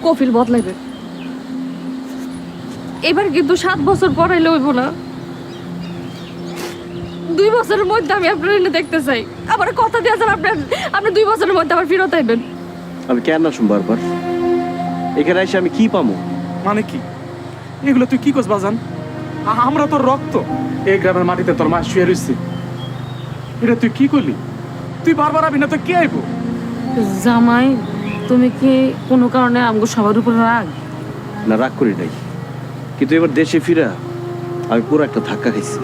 কফিল বদলাইবে। এবার কিন্তু 7 বছর পড়াইলে হইব না। 2 বছরের মধ্যে আমি আপনার এনে দেখতে চাই। আমার কথা দিয়ে আছেন আপনি 2 বছরের মধ্যে আবার ফেরত আইবেন। আমি কেন আসুন বারবার? এখানে এসে আমি কি পামো? মানে কি এগুলো তুই কি করছ বাজান? আমরা তোর রক্ত, এই গ্রামের মাটিতে তোর মা শুয়ে রয়েছে। এটা তুই কি করলি? তুই বারবার আবি না তো কে আইবো? জামাই, তুমি কি কোনো কারণে আমগো সবার উপর রাগ? না, রাগ করি নাই, কিন্তু এবার দেশে ফিরা আমি পুরো একটা ধাক্কা খাইছি।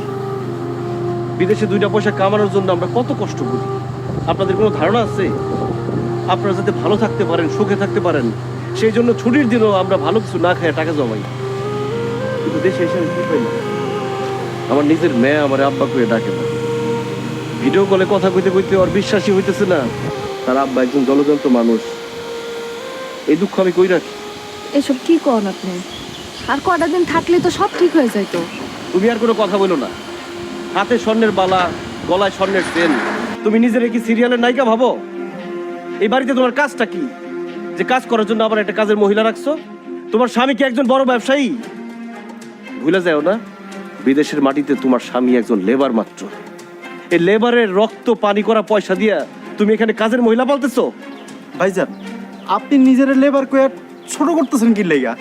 বিদেশে 2টা পয়সা কামানোর জন্য আমরা কত কষ্ট করি, আপনাদের কোনো ধারণা আছে? আপনারা যাতে ভালো থাকতে পারেন, সুখে থাকতে পারেন, সেই জন্য ছুটির দিনও আমরা ভালো কিছু না খাই টাকা জমাই। কিন্তু দেশে এসে আমি কি পাই না, আমার নিজের মেয়ে আমার আব্বা করে ডাকে না। ভিডিও কলে কথা কইতে কইতে ওর বিশ্বাসই হইতেছে না তার আব্বা একজন জলযন্ত্র মানুষ। এই দুঃখ আমি কই রাখি? এসব কি করেন আপনি? আর কটা দিন থাকলে তো সব ঠিক হয়ে যায় তো। তুমি আর কোনো কথা বলো না। হাতে স্বর্ণের বালা, গলায় স্বর্ণের চেন, তুমি নিজের কি সিরিয়ালের নায়িকা ভাবো? এই বাড়িতে তোমার কাজটা কি যে কাজ করার জন্য আবার একটা কাজের মহিলা রাখছো? তোমার স্বামী কি একজন বড় ব্যবসায়ী? ভুলে যাও না, বিদেশের মাটিতে তোমার স্বামী একজন লেবার মাত্র। এই লেবারের রক্ত পানি করা পয়সা দিয়া তুমি এখানে কাজের মহিলা পালতেছো? ভাইজান, আপনি নিজের লেবার কয়ে ছোট করতেছেন কি লাইগা?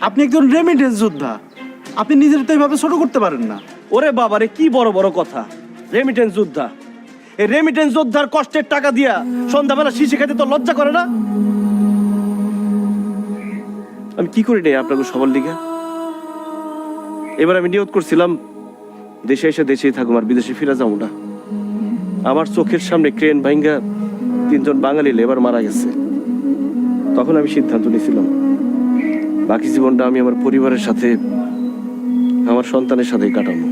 আপনি একজন রেমিটেন্স যোদ্ধা, আপনি নিজের তো এইভাবে ছোট করতে পারেন না। ওরে বাবারে, কি বড় বড় কথা! রেমিটেন্স যোদ্ধা, এই রেমিটেন্স যোদ্ধার কষ্টের টাকা দিয়া সন্ধ্যাবেলা শিশি খেতে তো লজ্জা করে না? আমি কি করি নাই আপনাকে সবার লিগে? এবার আমি নিয়ত করছিলাম দেশে এসে দেশেই থাকুম, আর বিদেশে ফিরে যাবো না। আমার চোখের সামনে ক্রেন ভাঙ্গা 3 জন বাঙালি লেবার মারা গেছে। তখন আমি সিদ্ধান্ত নিয়েছিলাম বাকি জীবনটা আমি আমার পরিবারের সাথে, আমার সন্তানের সাথেই কাটাবো,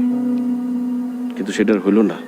কিন্তু সেটার হইল না।